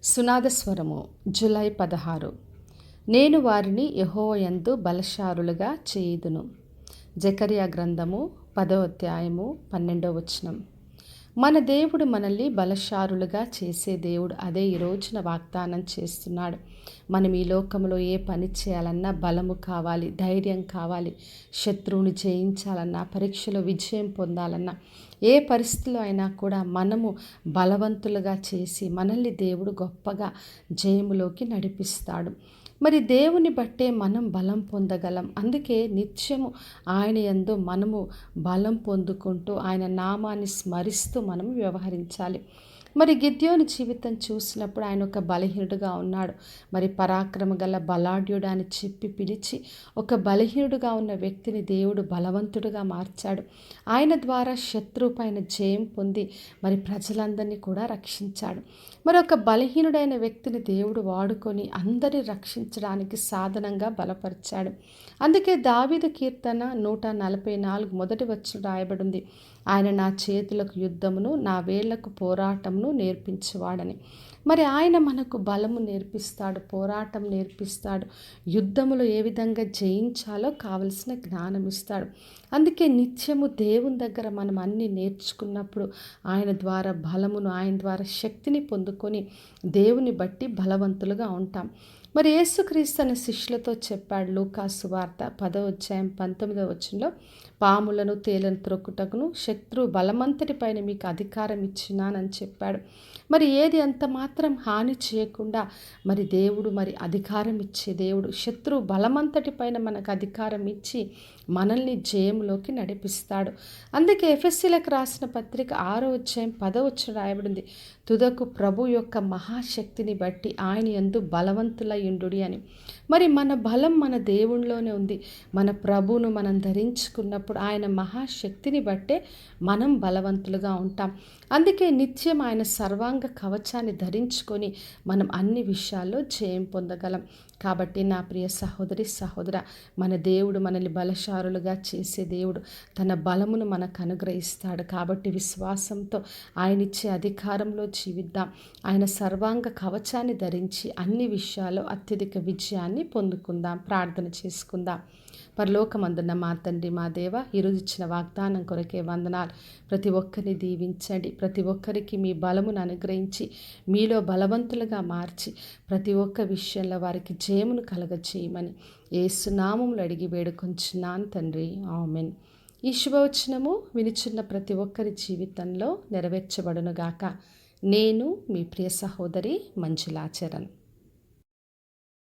సునాదస్వరము July 16. నేను వారిని యెహోవా యందు బలశాలులుగా చేయుదును. జెకర్యా గ్రంథము 10వ అధ్యాయము 12వ వచనం. మన దేవుడు మనల్ని బలశాలులుగా చేసే దేవుడు. అదే ఈ రోజున వాగ్దానం చేస్తున్నాడు. మనం ఈ లోకంలో ఏ పని చేయాలన్నా బలము కావాలి, ధైర్యం కావాలి. శత్రువుని జయించాలన్నా, పరీక్షలో విజయం పొందాలన్నా, ఏ పరిస్థితిలో అయినా కూడా మనము బలవంతులుగా చేసి మనల్ని దేవుడు గొప్పగా జయములోకి నడిపిస్తాడు. మరి దేవుని బట్టే మనం బలం పొందగలం. అందుకే నిత్యము ఆయన యందు మనము బలం పొందుకుంటూ ఆయన నామాన్ని స్మరిస్తూ మనం వ్యవహరించాలి. మరి గిద్యోని జీవితం చూసినప్పుడు ఆయన ఒక బలహీనుడుగా ఉన్నాడు. మరి పరాక్రమ గల బలాఢ్యుడు అని చెప్పి పిలిచి ఒక బలహీనుడుగా ఉన్న వ్యక్తిని దేవుడు బలవంతుడుగా మార్చాడు. ఆయన ద్వారా శత్రువు పైన జయం పొంది మరి ప్రజలందరినీ కూడా రక్షించాడు. మరి ఒక బలహీనుడైన వ్యక్తిని దేవుడు వాడుకొని అందరినీ రక్షించడానికి సాధనంగా బలపరిచాడు. అందుకే దావీదు కీర్తన 144 మొదటి వచనం రాయబడింది. ఆయన నా చేతులకు యుద్ధమును, నా వేళ్లకు పోరాటమును నేర్పించేవాడని. మరి ఆయన మనకు బలము నేర్పిస్తాడు, పోరాటం నేర్పిస్తాడు, యుద్ధములో ఏ విధంగా జయించాలో కావలసిన జ్ఞానం ఇస్తాడు. అందుకే నిత్యము దేవుని దగ్గర మనం అన్నీ నేర్చుకున్నప్పుడు ఆయన ద్వారా బలమును, ఆయన ద్వారా శక్తిని పొందుకొని దేవుని బట్టి బలవంతులుగా ఉంటాం. మరి యేసుక్రీస్తు తన శిష్యులతో చెప్పాడు. లూకా సువార్త 10వ అధ్యాయం 19వ వచనంలో, పాములను తేలను త్రొక్కుటకును శత్రు బలమంతటి పైన మీకు అధికారం ఇచ్చినానని చెప్పాడు. మరి ఏది అంత మాత్రం హాని చేయకుండా మరి దేవుడు మరి అధికారం ఇచ్చే దేవుడు. శత్రు బలమంతటి పైన మనకు అధికారం ఇచ్చి మనల్ని జయంలోకి నడిపిస్తాడు. అందుకే ఎఫెసీలకు రాసిన పత్రిక 6వ అధ్యాయం 10వ వచనం రాయబడింది. తుదకు ప్రభు యొక్క మహాశక్తిని బట్టి ఆయన యందు బలవంతులయుండుడి అని. మరి మన బలం మన దేవునిలోనే ఉంది. మన ప్రభువును మనం ధరించుకున్నప్పుడు ఆయన మహాశక్తిని బట్టే మనం బలవంతులుగా ఉంటాం. అందుకే నిత్యం ఆయన సర్వాంగ కవచాన్ని ధరించుకొని మనం అన్ని విషయాల్లో జయం పొందగలం. కాబట్టి నా ప్రియ సహోదరి సహోదర, మన దేవుడు మనల్ని బలశాలులుగా చేసే దేవుడు. తన బలమును మనకు అనుగ్రహిస్తాడు. కాబట్టి విశ్వాసంతో ఆయన ఇచ్చే అధికారంలో జీవిద్దాం. ఆయన సర్వాంగ కవచాన్ని ధరించి అన్ని విషయాల్లో అత్యధిక విజయాన్ని పొందుకుందాం. ప్రార్థన చేసుకుందాం. పరలోకమందున్న మా తండ్రి, మా దేవ, ఈరోజు ఇచ్చిన వాగ్దానం కొరకే వందనాలు. ప్రతి ఒక్కరిని దీవించండి. ప్రతి ఒక్కరికి మీ బలమును అనుగ్రహించి మీలో బలవంతులుగా మార్చి ప్రతి ఒక్క విషయంలో వారికి జయమును కలగచేయమని యేసు నామములో అడిగి వేడుకొంచున్నాను తండ్రి. ఆమేన్. ఈ శుభవచనము వినుచున్న ప్రతి ఒక్కరి జీవితంలో నెరవేర్చబడునుగాక. నేను మీ ప్రియ సహోదరి మంజులా చరణ్.